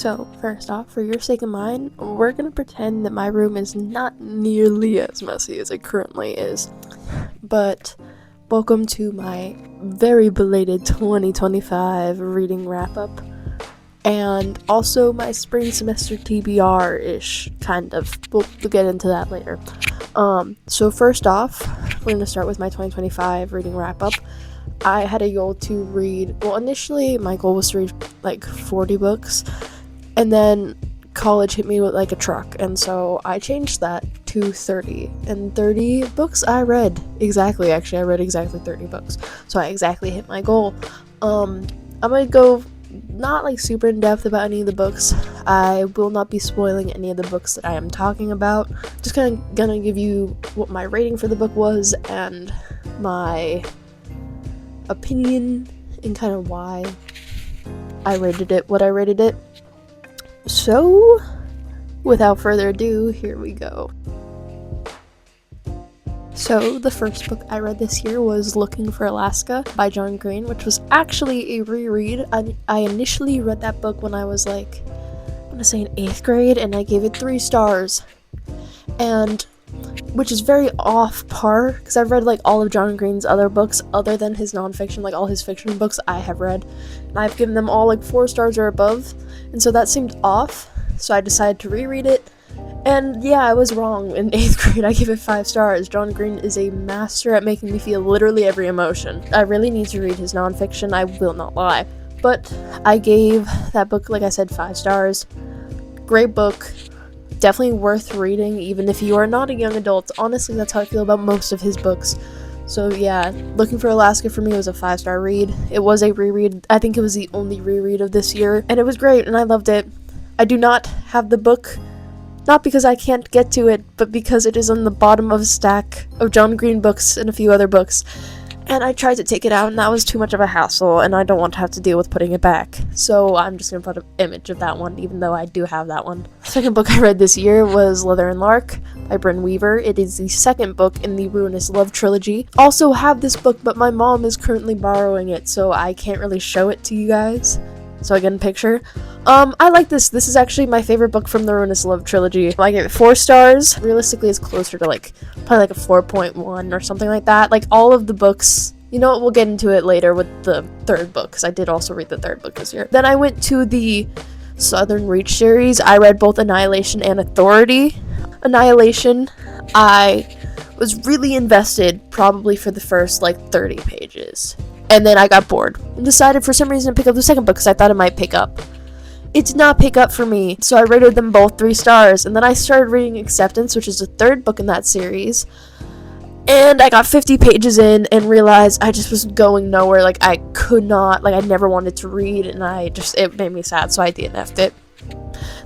So, first off, for your sake and mine, we're gonna pretend that my room is not nearly as messy as it currently is. But, welcome to my very belated 2025 reading wrap-up. And also my spring semester TBR-ish, kind of. We'll get into that later. So first off, we're gonna start with my 2025 reading wrap-up. I had a goal to read, well, initially my goal was to read like 40 books, and then college hit me with like a truck, and so I changed that to 30, and 30 books I read. I read exactly 30 books, so I exactly hit my goal. I'm gonna go not like super in depth about any of the books. I will not be spoiling any of the books that I am talking about. Just kind of gonna give you what my rating for the book was and my opinion and kind of why I rated it what I rated it. So, without further ado, here we go. So, the first book I read this year was Looking for Alaska by John Green, which was actually a reread. I initially read that book when I was like, I'm gonna say in 8th grade, and I gave it 3 stars. And which is very off par, because I've read like all of John Green's other books other than his nonfiction, like all his fiction books I have read, and I've given them all like 4 stars or above, and so that seemed off, so I decided to reread it, and yeah, I was wrong. In 8th grade I gave it 5 stars. John Green is a master at making me feel literally every emotion. I really need to read his nonfiction, I will not lie, but I gave that book, like I said, 5 stars. Great book. Definitely worth reading, even if you are not a young adult. Honestly, that's how I feel about most of his books. So yeah, Looking for Alaska for me was a 5-star read. It was a reread. I think it was the only reread of this year, and it was great, and I loved it. I do not have the book, not because I can't get to it, but because it is on the bottom of a stack of John Green books and a few other books. And I tried to take it out, and that was too much of a hassle, and I don't want to have to deal with putting it back. So I'm just going to put an image of that one, even though I do have that one. The second book I read this year was Leather and Lark by Bryn Weaver. It is the second book in the Ruinous Love trilogy. Also have this book, but my mom is currently borrowing it, so I can't really show it to you guys. So I get a picture. I like this. This is actually my favorite book from the Ruinous Love trilogy. I gave it 4 stars. Realistically, it's closer to probably like a 4.1 or something like that. Like all of the books, you know what, we'll get into it later with the third book, because I did also read the third book this year. Then I went to the Southern Reach series. I read both Annihilation and Authority. Annihilation, I was really invested probably for the first 30 pages. And then I got bored and decided for some reason to pick up the second book because I thought it might pick up. It did not pick up for me, so I rated them both 3 stars. And then I started reading Acceptance, which is the third book in that series. And I got 50 pages in and realized I just was going nowhere. I could not, I never wanted to read, and it made me sad, so I DNF'd it.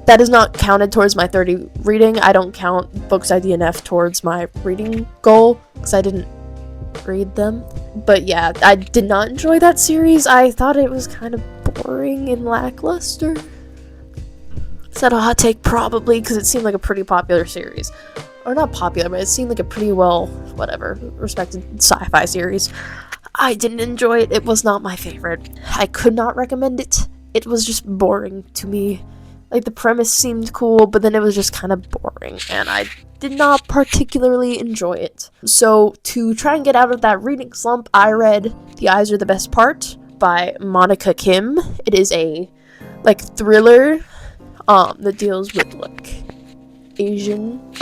That is not counted towards my 30 reading. I don't count books I DNF towards my reading goal, because I didn't read them. But yeah, I did not enjoy that series. I thought it was kind of boring and lackluster. Is that a hot take? Probably, because it seemed like a pretty popular series. Or not popular, but it seemed like a pretty respected sci-fi series. I didn't enjoy it. It was not my favorite. I could not recommend it. It was just boring to me. The premise seemed cool, but then it was just kind of boring, and I did not particularly enjoy it. So, to try and get out of that reading slump, I read The Eyes Are the Best Part by Monica Kim. It is a, thriller, that deals with, Asian,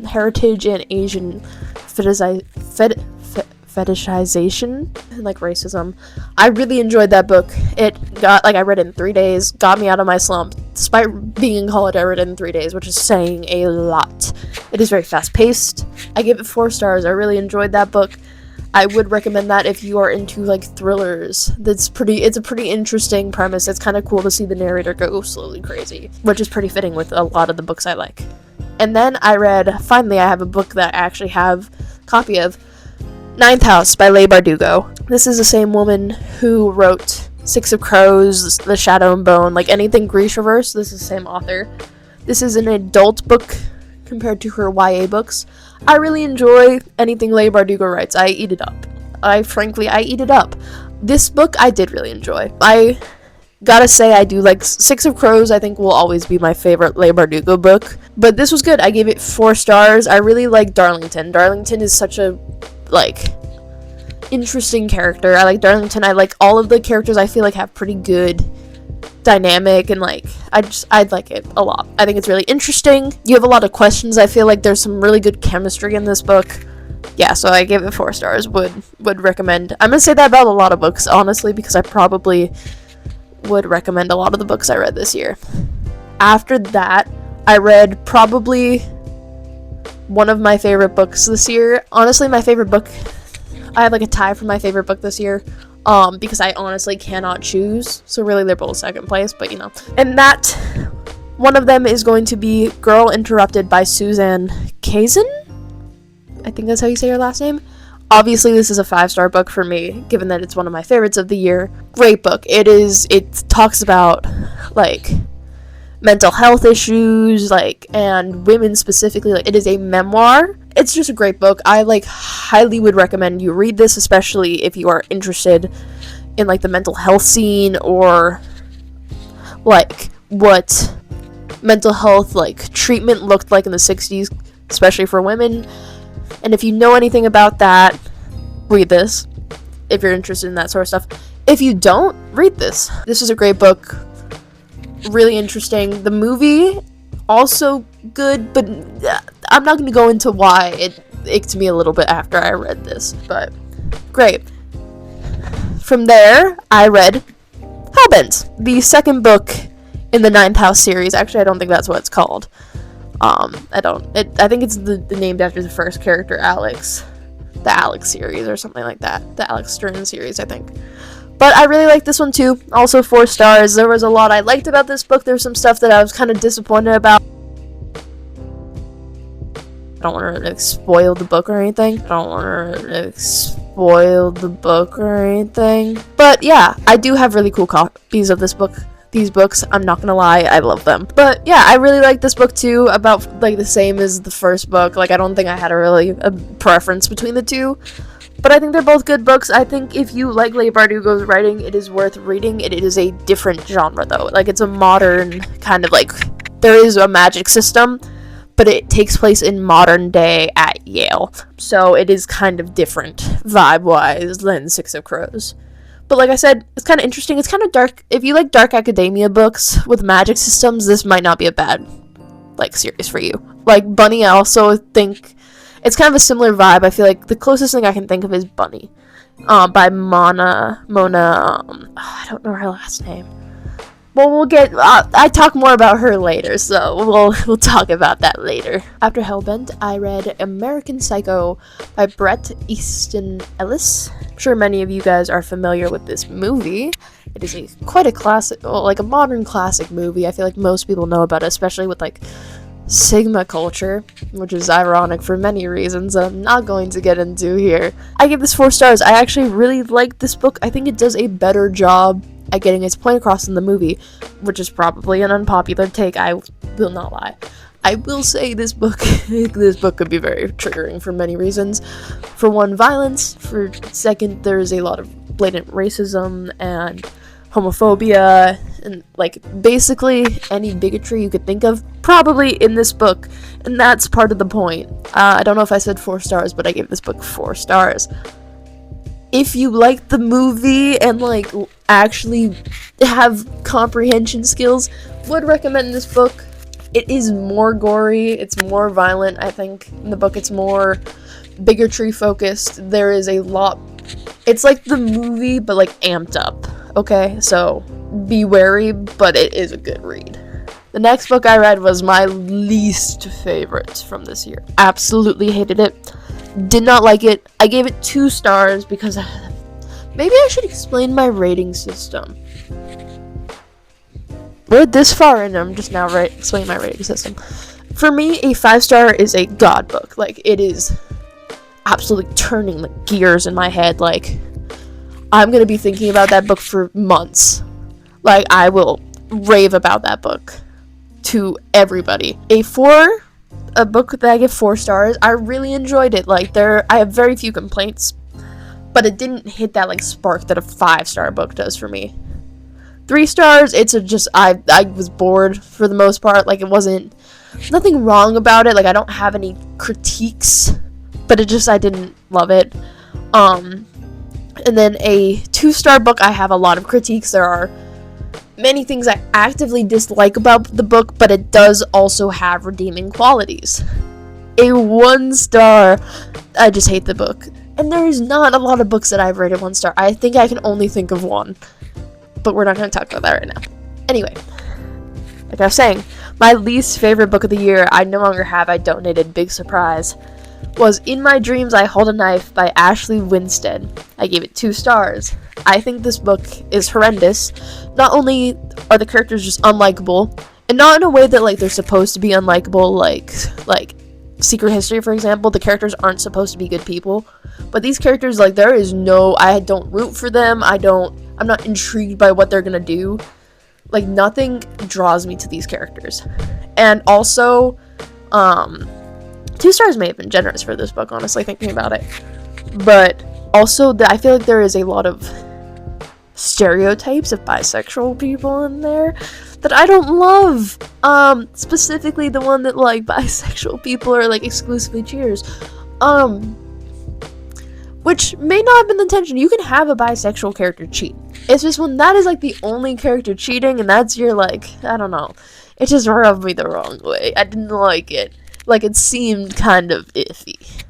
heritage and Asian fetishization and racism. I really enjoyed that book. It got I read it in 3 days, got me out of my slump. Despite being in college, I read it in 3 days, which is saying a lot. It is very fast paced. I gave it 4 stars. I really enjoyed that book. I would recommend that if you are into thrillers. It's a pretty interesting premise. It's kind of cool to see the narrator go slowly crazy, which is pretty fitting with a lot of the books I like. And then finally I have a book that I actually have a copy of, Ninth House by Leigh Bardugo. This is the same woman who wrote Six of Crows, The Shadow and Bone, anything Grishaverse. This is the same author. This is an adult book compared to her YA books. I really enjoy anything Leigh Bardugo writes. I eat it up. I eat it up. This book I did really enjoy. I Gotta say, I do like Six of Crows. I think will always be my favorite Leigh Bardugo book. But this was good. I gave it 4 stars. I really like Darlington. Darlington is such a, like, interesting character. I like Darlington. I like all of the characters. I feel like have pretty good dynamic, and like I like it a lot. I think it's really interesting. You have a lot of questions. I feel like there's some really good chemistry in this book. Yeah, so I gave it 4 stars. Would recommend. I'm gonna say that about a lot of books, honestly, because I probably would recommend a lot of the books I read this year. After that, I read probably one of my favorite books this year. Honestly, my favorite book, I have like a tie for my favorite book this year. Because I honestly cannot choose. So really they're both second place, but you know. And that one of them is going to be Girl Interrupted by Suzanne Kazan. I think that's how you say her last name. Obviously this is a 5-star book for me, given that it's one of my favorites of the year. Great book. It talks about like mental health issues, like, and women specifically. Like, it is a memoir. It's just a great book. I like highly would recommend you read this, especially if you are interested in like the mental health scene, or like what mental health like treatment looked like in the 60s, especially for women. And if you know anything about that, read this if you're interested in that sort of stuff. If you don't, read this. This is a great book. Really interesting. The movie, also good, but I'm not going to go into why it icked me a little bit after I read this, but great. From there, I read Hellbent, the second book in the 9th House series. Actually, I don't think that's what it's called. I think it's named after the first character, Alex. The Alex series or something like that. The Alex Stern series, I think. But I really liked this one too. Also 4 stars. There was a lot I liked about this book. There's some stuff that I was kind of disappointed about. I don't want to spoil the book or anything. But yeah, I do have really cool copies of this book. These books, I'm not gonna lie, I love them. But yeah, I really like this book too, about like the same as the first book. Like, I don't think I had a preference between the two. But I think they're both good books. I think if you like Leigh Bardugo's writing, it is worth reading. It is a different genre though. Like, it's a modern kind of like, there is a magic system, but it takes place in modern day at Yale. So it is kind of different vibe-wise than Six of Crows. But like I said, it's kind of interesting. It's kind of dark. If you like dark academia books with magic systems, this might not be a bad like series for you. Like Bunny, I also think it's kind of a similar vibe. I feel like the closest thing I can think of is Bunny, by Mona. I don't know her last name. Well, we'll get. I talk more about her later, so we'll talk about that later. After Hellbent, I read American Psycho by Bret Easton Ellis. I'm sure many of you guys are familiar with this movie. It is quite a classic, like a modern classic movie. I feel like most people know about it, especially with like Sigma culture, which is ironic for many reasons I'm not going to get into here. I give this 4 stars. I actually really like this book. I think it does a better job at getting its point across in the movie, which is probably an unpopular take. I will not lie. I will say this book could be very triggering for many reasons. For one, violence. For second, there's a lot of blatant racism and homophobia and like basically any bigotry you could think of, probably in this book, and that's part of the point. I don't know if I said 4 stars, but I gave this book 4 stars. If you like the movie and like actually have comprehension skills, would recommend this book. It is more gory, it's more violent. I think in the book it's more bigotry focused. There is a lot, it's like the movie but like amped up. Okay, so be wary, but it is a good read. The next book I read was my least favorite from this year. Absolutely hated it. Did not like it. I gave it 2 stars because maybe I should explain my rating system. We're this far in, I'm just now explaining my rating system. For me, a 5-star is a god book. Like, it is absolutely turning the gears in my head. Like, I'm gonna be thinking about that book for months. Like, I will rave about that book to everybody. A book that I give 4 stars. I really enjoyed it. Like, I have very few complaints, but it didn't hit that like spark that a 5-star book does for me. 3 stars, it's just, I was bored for the most part. Like, it wasn't, nothing wrong about it. Like, I don't have any critiques, but it just, I didn't love it. And then a 2-star book, I have a lot of critiques. There are many things I actively dislike about the book, but it does also have redeeming qualities. A 1 star, I just hate the book. And there's not a lot of books that I've rated 1 star. I think I can only think of one, but we're not going to talk about that right now. Anyway, like I was saying, my least favorite book of the year, I no longer have, I donated, big surprise, was In My Dreams I Hold a Knife by Ashley Winstead. I gave it 2 stars. I think this book is horrendous. Not only are the characters just unlikable, and not in a way that, like, they're supposed to be unlikable, like Secret History, for example. The characters aren't supposed to be good people, but these characters, like, there is no, I don't root for them, I'm not intrigued by what they're gonna do. Like, nothing draws me to these characters. And also, 2 stars may have been generous for this book, honestly, thinking about it. But also, I feel like there is a lot of stereotypes of bisexual people in there that I don't love. Specifically the one that, like, bisexual people are, like, exclusively cheers. Which may not have been the intention. You can have a bisexual character cheat. It's just when that is, like, the only character cheating, and that's your, like, I don't know. It just rubbed me the wrong way. I didn't like it. Like, it seemed kind of iffy.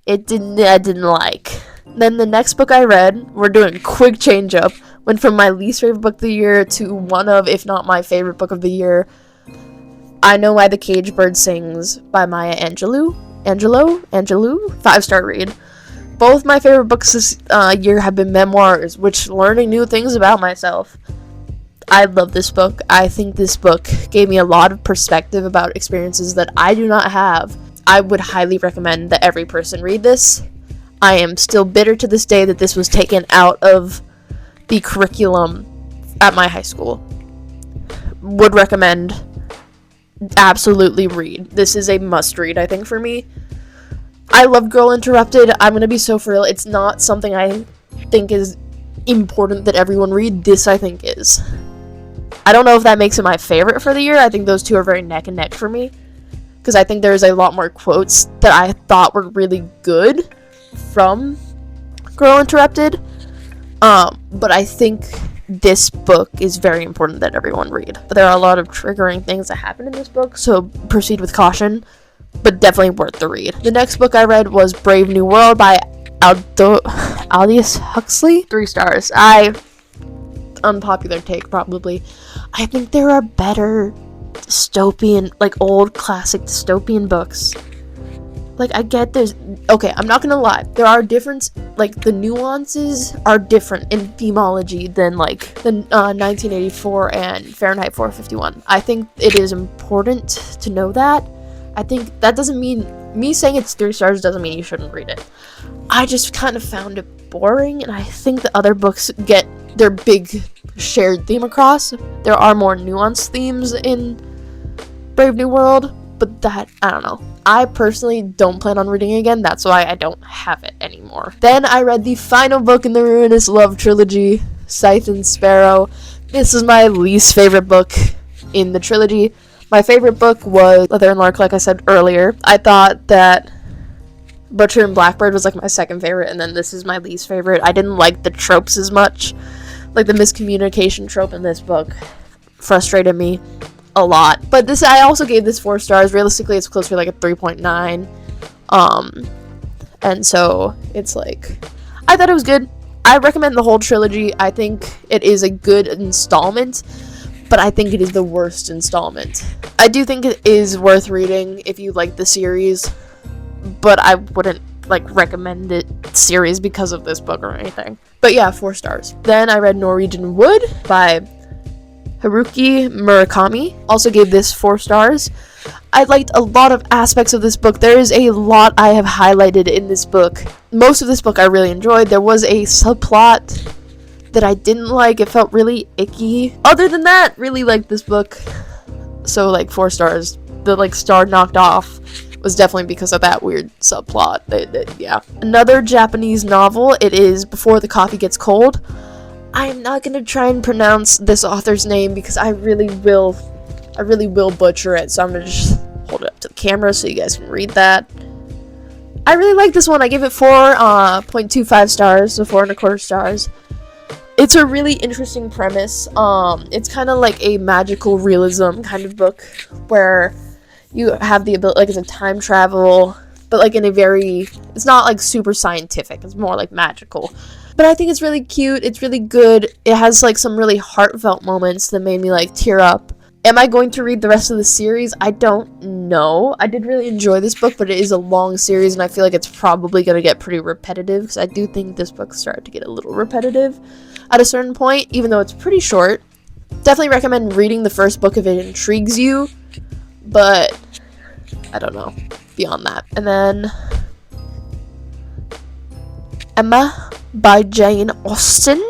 I didn't like. Then the next book I read, we're doing a quick change up, went from my least favorite book of the year to one of, if not my favorite book of the year. I Know Why the Caged Bird Sings by Maya Angelou. 5-star read. Both my favorite books this year have been memoirs, which learning new things about myself. I love this book. I think this book gave me a lot of perspective about experiences that I do not have. I would highly recommend that every person read this. I am still bitter to this day that this was taken out of the curriculum at my high school. Would recommend. Absolutely read. This is a must read, I think, for me. I love Girl Interrupted. I'm gonna be so for real. It's not something I think is important that everyone read. This, I think, is. I don't know if that makes it my favorite for the year. I think those two are very neck and neck for me, because I think there's a lot more quotes that I thought were really good from Girl Interrupted. But I think this book is very important that everyone read. But there are a lot of triggering things that happen in this book, so proceed with caution, but definitely worth the read. The next book I read was Brave New World by Aldous Huxley. 3 stars. Unpopular take, probably. I think there are better dystopian, like, old classic dystopian books. Like, I get there's, okay, I'm not gonna lie, there are different, like, the nuances are different in themology than, like, the 1984 and Fahrenheit 451. I think it is important to know that. I think that doesn't mean, me saying it's 3 stars doesn't mean you shouldn't read it. I just kind of found it boring, and I think the other books get their big shared theme across. There are more nuanced themes in Brave New World, but that, I don't know. I personally don't plan on reading it again. That's why I don't have it anymore. Then I read the final book in the Ruinous Love trilogy, Scythe and Sparrow. This is my least favorite book in the trilogy. My favorite book was Leather and Lark, like I said earlier. I thought that Butcher and Blackbird was, like, my second favorite, and then this is my least favorite. I didn't like the tropes as much. Like, the miscommunication trope in this book frustrated me a lot. But this, I also gave this 4 stars. Realistically, it's closer to, like, a 3.9. And so it's like, I thought it was good. I recommend the whole trilogy. I think it is a good installment, but I think it is the worst installment. I do think it is worth reading if you like the series, but I wouldn't, like, recommend it series because of this book or anything. But yeah, 4 stars. Then I read Norwegian Wood by Haruki Murakami. Also gave this 4 stars. I liked a lot of aspects of this book. There is a lot I have highlighted in this book. Most of this book I really enjoyed. There was a subplot that I didn't like. It felt really icky. Other than that, really liked this book. So, like, 4 stars. The, like, star knocked off was definitely because of that weird subplot. Yeah. Another Japanese novel. It is Before the Coffee Gets Cold. I'm not gonna try and pronounce this author's name because I really will butcher it, so I'm gonna just hold it up to the camera so you guys can read that. I really like this one. I give it 4.25 stars, so 4.25 stars. It's a really interesting premise. It's kind of like a magical realism kind of book where you have the ability, like, it's a time travel, but like in a very, it's not like super scientific, it's more like magical. But I think it's really cute, it's really good. It has like some really heartfelt moments that made me like tear up. Am I going to read the rest of the series? I don't know. I did really enjoy this book, but it is a long series, and I feel like it's probably going to get pretty repetitive, because I do think this book started to get a little repetitive at a certain point, even though it's pretty short. Definitely recommend reading the first book if it intrigues you, but I don't know beyond that. And then Emma by Jane Austen,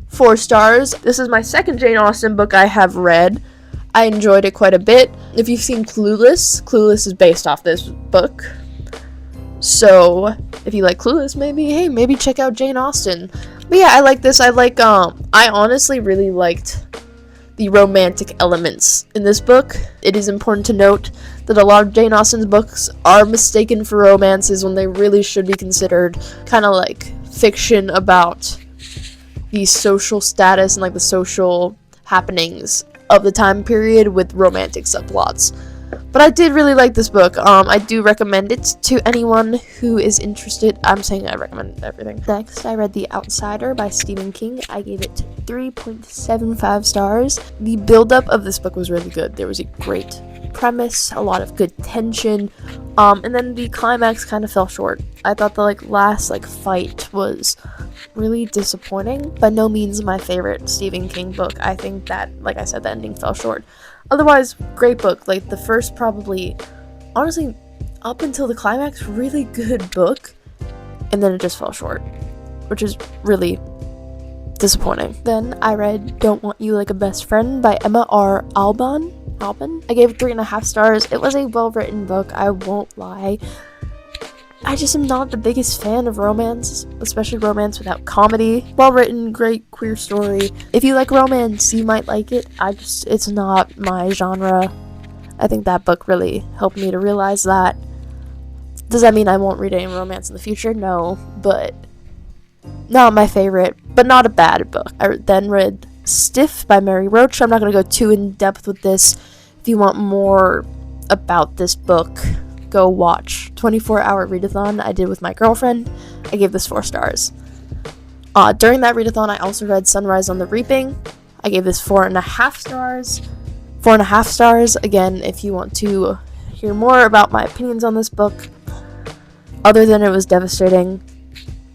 4 stars. This is my second Jane Austen book I have read. I enjoyed it quite a bit. If you've seen Clueless is based off this book. So if you like Clueless, maybe check out Jane Austen. But yeah, I like this. I honestly really liked the romantic elements in this book. It is important to note that a lot of Jane Austen's books are mistaken for romances when they really should be considered kind of like fiction about the social status and like the social happenings of the time period with romantic subplots. But I did really like this book. I do recommend it to anyone who is interested. I'm saying I recommend everything. Next, I read The Outsider by Stephen King. I gave it 3.75 stars. The build-up of this book was really good. There was a great premise, a lot of good tension, and then the climax kind of fell short. I thought the last fight was really disappointing. By no means my favorite Stephen King book. I think that, like I said, the ending fell short. Otherwise, great book. Like the first, probably, honestly, up until the climax, really good book, and then it just fell short, which is really disappointing. Then I read Don't Want You Like a Best Friend by Emma R. Albin. I gave it 3.5 stars. It was a well-written book, I won't lie. I just am not the biggest fan of romance, especially romance without comedy. Well-written, great queer story. If you like romance, you might like it. It's not my genre. I think that book really helped me to realize that. Does that mean I won't read any romance in the future? No, but not my favorite, but not a bad book. I then read Stiff by Mary Roach. I'm not going to go too in-depth with this. If you want more about this book, go watch 24-hour readathon I did with my girlfriend. I gave this 4 stars. During that readathon, I also read Sunrise on the Reaping. I gave this 4.5 stars. 4.5 stars. Again, if you want to hear more about my opinions on this book, other than it was devastating,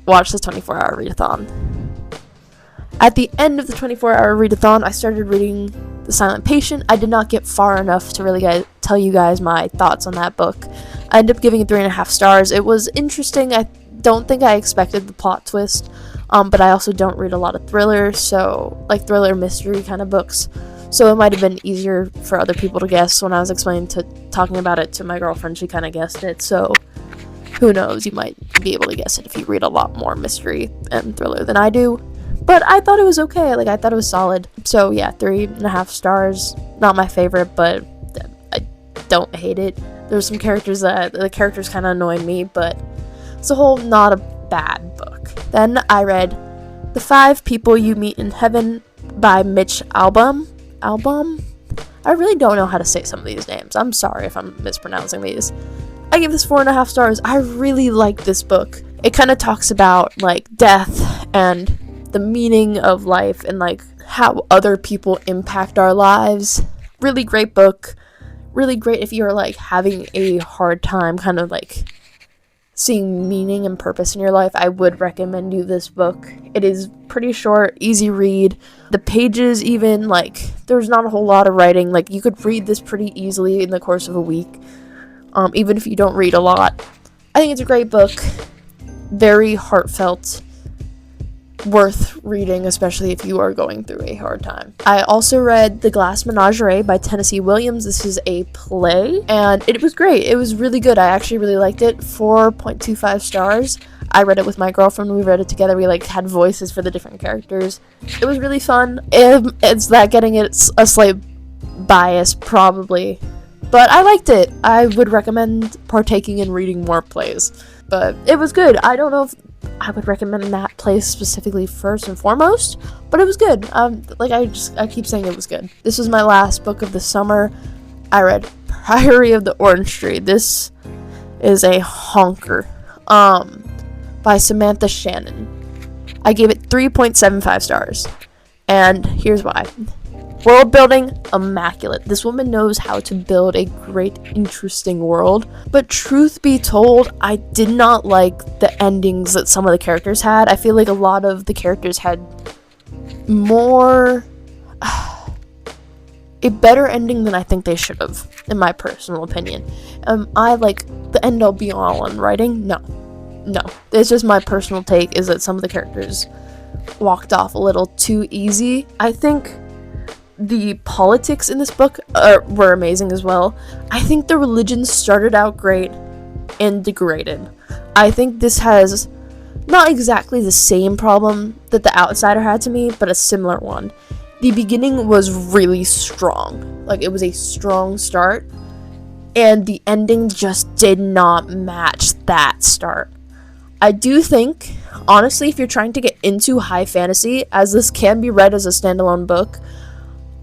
watch the 24-hour readathon. At the end of the 24-hour readathon, I started reading The Silent Patient. I did not get far enough to really tell you guys my thoughts on that book. I ended up giving it 3.5 stars. It was interesting. I don't think I expected the plot twist, but I also don't read a lot of thrillers, so like thriller mystery kind of books. So it might have been easier for other people to guess. When I was talking about it to my girlfriend, she kind of guessed it. So who knows? You might be able to guess it if you read a lot more mystery and thriller than I do. But I thought it was okay. I thought it was solid. So yeah, 3.5 stars. Not my favorite, but I don't hate it. There's some characters that the characters kind of annoyed me, but as a whole, not a bad book. Then I read The 5 People You Meet in Heaven by Mitch Albom. I really don't know how to say some of these names. I'm sorry if I'm mispronouncing these. I give this 4.5 stars. I really like this book. It kind of talks about death and the meaning of life and how other people impact our lives. Really great book. Really great if you're having a hard time kind of seeing meaning and purpose in your life. I would recommend you this book. It is pretty short, easy read. The pages even there's not a whole lot of writing. You could read this pretty easily in the course of a week. Even if you don't read a lot. I think it's a great book. Very heartfelt. Worth reading, especially if you are going through a hard time. I also read The Glass Menagerie by Tennessee Williams. This is a play, and it was great. It was really good. I actually really liked it. 4.25 stars. I read it with my girlfriend. We read it together. We like had voices for the different characters. It was really fun. It's that getting it a slight bias probably, but I liked it. I would recommend partaking in reading more plays, but it was good. I don't know if I would recommend that play specifically first and foremost, but it was good. I keep saying it was good. This was my last book of the summer. I read Priory of the Orange Tree. This is a honker. By Samantha Shannon. I gave it 3.75 stars. And here's why. World building, immaculate. This woman knows how to build a great, interesting world. But truth be told, I did not like the endings that some of the characters had. I feel like a lot of the characters had more... a better ending than I think they should have, in my personal opinion. I like the end all be all on writing? No. It's just my personal take is that some of the characters walked off a little too easy. I think the politics in this book were amazing as well. I think the religion started out great and degraded. I think this has not exactly the same problem that The Outsider had to me, but a similar one. The beginning was really strong. Like, it was a strong start, and the ending just did not match that start. I do think, honestly, if you're trying to get into high fantasy, as this can be read as a standalone book,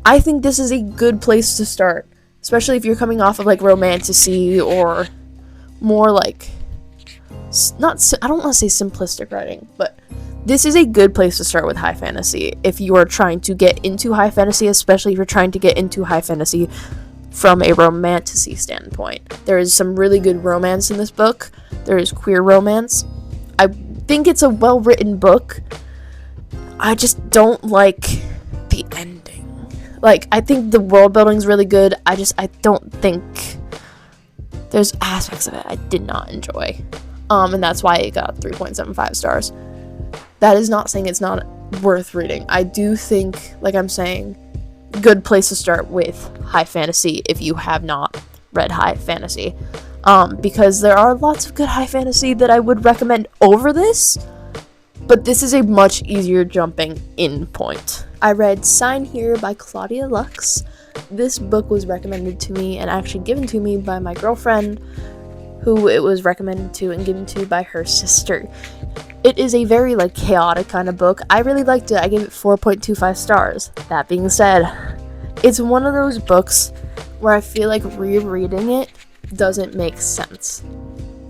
I think this is a good place to start, especially if you're coming off of, like, romantasy or more, like, I don't want to say simplistic writing, but this is a good place to start with high fantasy if you are trying to get into high fantasy, especially if you're trying to get into high fantasy from a romantasy standpoint. There is some really good romance in this book. There is queer romance. I think it's a well-written book. I just don't like the ending. Like, I think the world building's really good. I don't think there's aspects of it I did not enjoy. And that's why it got 3.75 stars. That is not saying it's not worth reading. I do think, like I'm saying, good place to start with high fantasy if you have not read high fantasy. Because there are lots of good high fantasy that I would recommend over this, but this is a much easier jumping in point. I read Sign Here by Claudia Lux. This book was recommended to me and actually given to me by my girlfriend, who it was recommended to and given to by her sister. It is a very, like, chaotic kind of book. I really liked it. I gave it 4.25 stars. That being said, it's one of those books where I feel like rereading it doesn't make sense.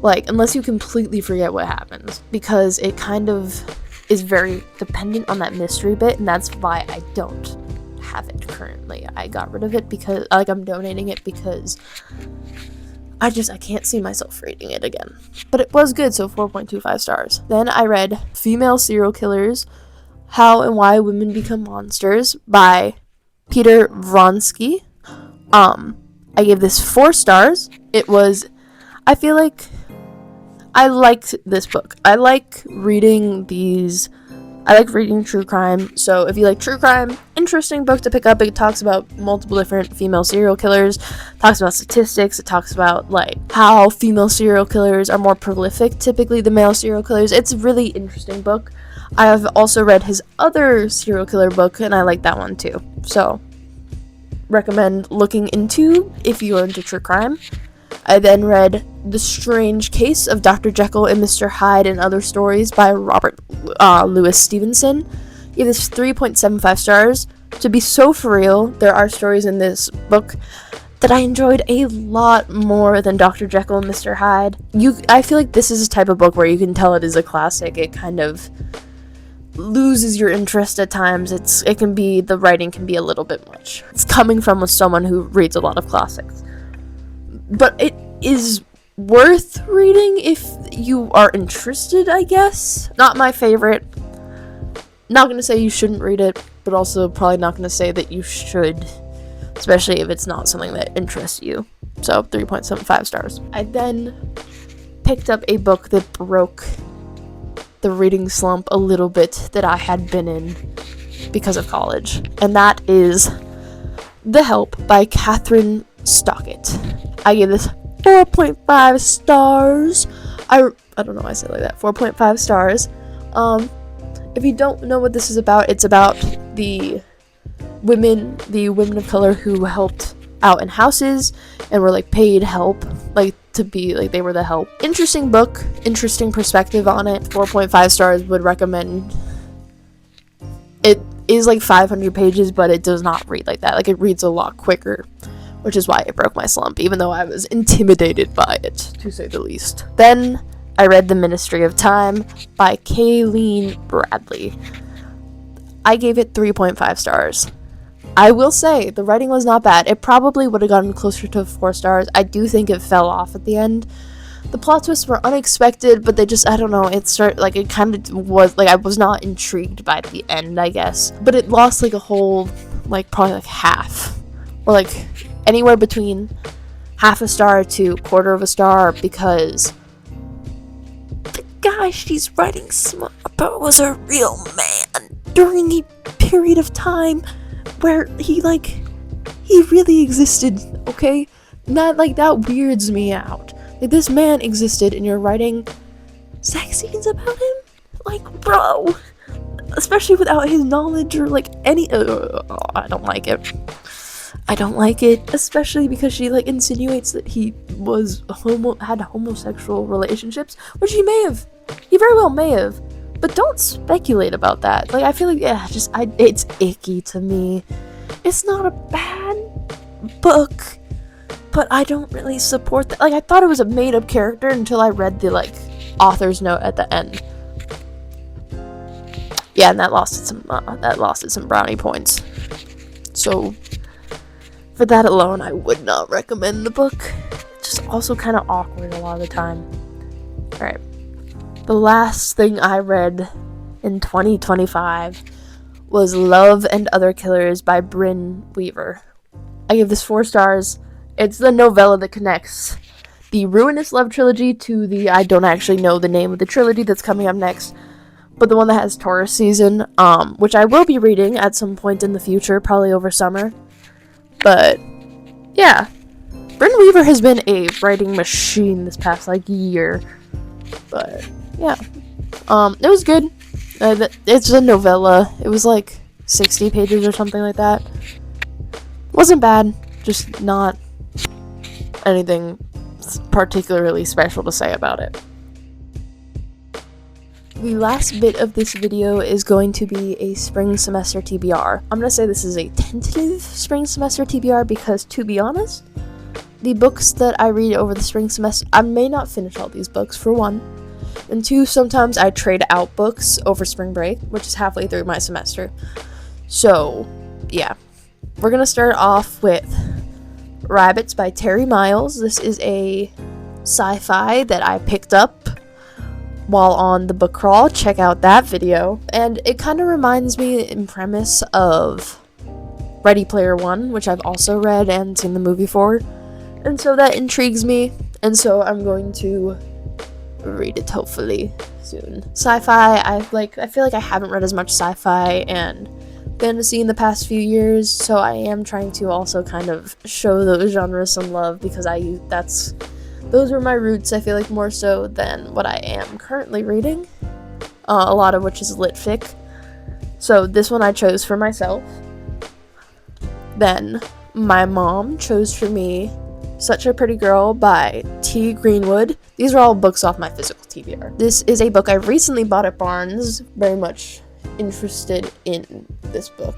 Like, unless you completely forget what happens. Because it kind of is very dependent on that mystery bit, and that's why I don't have it currently. I got rid of it because, like, I'm donating it because I can't see myself reading it again. But it was good, so 4.25 stars. Then I read Female Serial Killers, How and Why Women Become Monsters by Peter Vronsky. I gave this 4 stars. I feel like I liked this book. I like reading true crime. So if you like true crime, interesting book to pick up. It talks about multiple different female serial killers, talks about statistics, it talks about, like, how female serial killers are more prolific typically than male serial killers. It's a really interesting book. I have also read his other serial killer book, and I like that one too. So, recommend looking into if you are into true crime. I then read The Strange Case of Dr. Jekyll and Mr. Hyde and Other Stories by Robert Louis Stevenson. Gave this 3.75 stars. To be so for real, there are stories in this book that I enjoyed a lot more than Dr. Jekyll and Mr. Hyde. I feel like this is a type of book where you can tell it is a classic. It kind of loses your interest at times. The writing can be a little bit much. It's coming from someone who reads a lot of classics. But it is worth reading if you are interested, I guess. Not my favorite. Not going to say you shouldn't read it, but also probably not going to say that you should, especially if it's not something that interests you. So 3.75 stars. I then picked up a book that broke the reading slump a little bit that I had been in because of college, and that is The Help by Catherine Stockett. I gave this 4.5 stars. I don't know why I say it like that. 4.5 stars. If you don't know what this is about, it's about the women of color who helped out in houses and were like paid help, like to be like they were the help. Interesting book, interesting perspective on it. 4.5 stars, would recommend. It is like 500 pages, but it does not read like that. Like, it reads a lot quicker, which is why it broke my slump, even though I was intimidated by it, to say the least. Then I read The Ministry of Time by Kayleen Bradley. I gave it 3.5 stars. I will say, the writing was not bad. It probably would have gotten closer to 4 stars. I do think it fell off at the end. The plot twists were unexpected, but they just, I don't know, it kind of was, like, I was not intrigued by the end, I guess. But it lost, like, a whole, like, probably, like, half. Or, like, anywhere between half a star to quarter of a star, because the guy she's writing about was a real man during a period of time where he really existed, okay? That weirds me out. Like, this man existed and you're writing sex scenes about him? Like, bro! Especially without his knowledge or, like, any... I don't like it. I don't like it, especially because she, like, insinuates that he had homosexual relationships, which he may have. He very well may have. But don't speculate about that. Like, I feel like, it's icky to me. It's not a bad book, but I don't really support that. Like, I thought it was a made-up character until I read the, like, author's note at the end. Yeah, and that lost it some brownie points. So, for that alone, I would not recommend the book. It's just also kind of awkward a lot of the time. Alright. The last thing I read in 2025 was Love and Other Killers by Brynne Weaver. I give this 4 stars. It's the novella that connects the Ruinous Love trilogy to the, I don't actually know the name of the trilogy that's coming up next, but the one that has Taurus season, which I will be reading at some point in the future, probably over summer. But, yeah. Brynne Weaver has been a writing machine this past, like, year. But, yeah. It was good. It's a novella. It was, like, 60 pages or something like that. Wasn't bad. Just not anything particularly special to say about it. The last bit of this video is going to be a spring semester TBR. I'm going to say this is a tentative spring semester TBR because, to be honest, the books that I read over the spring semester, I may not finish all these books, for one. And 2, sometimes I trade out books over spring break, which is halfway through my semester. So, yeah. We're going to start off with Rabbits by Terry Miles. This is a sci-fi that I picked up while on the book crawl. Check out that video. And it kind of reminds me in premise of Ready Player One, which I've also read and seen the movie for. And so that intrigues me. And so I'm going to read it hopefully soon. Sci-fi, I feel like I haven't read as much sci-fi and fantasy in the past few years, so I am trying to also kind of show those genres some love because those were my roots, I feel like, more so than what I am currently reading, a lot of which is lit fic. So this one I chose for myself. Then my mom chose for me Such a Pretty Girl by T. Greenwood. These are all books off my physical TBR. This is a book I recently bought at Barnes, very much interested in this book.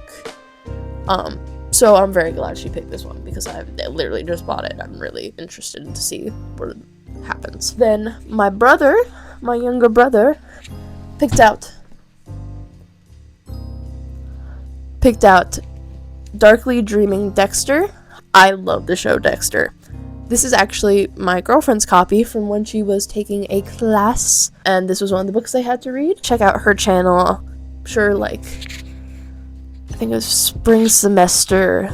So I'm very glad she picked this one because I literally just bought it. I'm really interested to see what happens. Then my younger brother, picked out Darkly Dreaming Dexter. I love the show Dexter. This is actually my girlfriend's copy from when she was taking a class, and this was one of the books they had to read. Check out her channel. Sure, like, I think it was spring semester,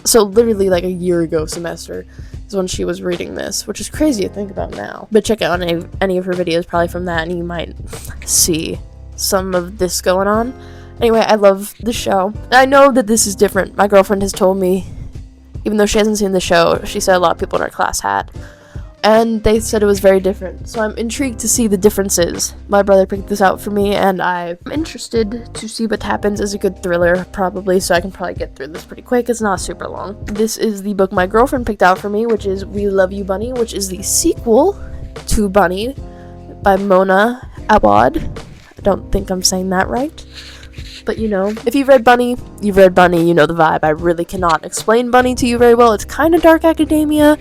so literally like a year ago semester is when she was reading this, which is crazy to think about now. But check out any of her videos probably from that, and you might see some of this going on. Anyway, I love the show. I know that this is different. My girlfriend has told me, even though she hasn't seen the show, she said a lot of people in our class had. and they said it was very different. So I'm intrigued to see the differences. My brother picked this out for me, and I'm interested to see what happens. It's a good thriller, probably, so I can probably get through this pretty quick. It's not super long. This is the book my girlfriend picked out for me, which is We Love You, Bunny, which is the sequel to Bunny by Mona Awad. I don't think I'm saying that right. But you know, if you've read Bunny, you've read Bunny, you know the vibe. I really cannot explain Bunny to you very well. It's kind of dark academia,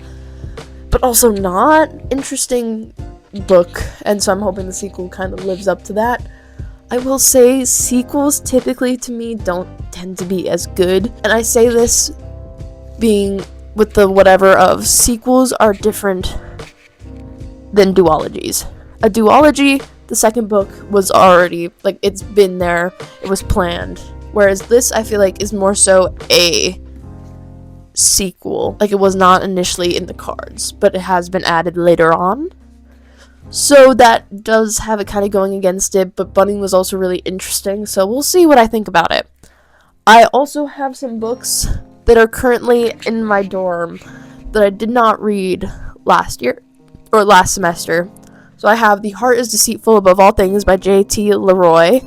but also not. Interesting book, and so I'm hoping the sequel kind of lives up to that. I will say sequels typically to me don't tend to be as good, and I say this being with the whatever of sequels are different than duologies. A duology, the second book was already, like, it's been there, it was planned. Whereas this, I feel like, is more so a sequel. Like, it was not initially in the cards, but it has been added later on. So that does have it kind of going against it, but Bunny was also really interesting, so we'll see what I think about it. I also have some books that are currently in my dorm that I did not read last year, or last semester. So I have The Heart is Deceitful Above All Things by J.T. Leroy.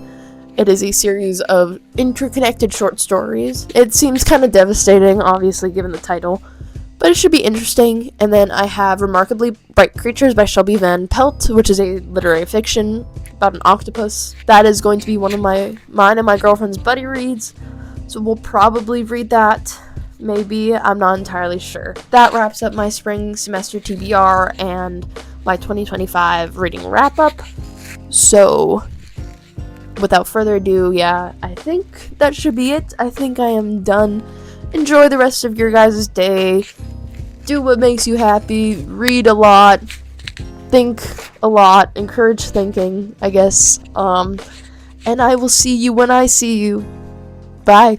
It is a series of interconnected short stories. It seems kind of devastating, obviously, given the title, but it should be interesting. And then I have Remarkably Bright Creatures by Shelby Van Pelt, which is a literary fiction about an octopus. That is going to be one of mine and my girlfriend's buddy reads, so we'll probably read that. Maybe, I'm not entirely sure. That wraps up my spring semester TBR and my 2025 reading wrap-up. So, without further ado, yeah, I think that should be it. I think I am done. Enjoy the rest of your guys' day. Do what makes you happy. Read a lot. Think a lot. Encourage thinking, I guess. And I will see you when I see you. Bye.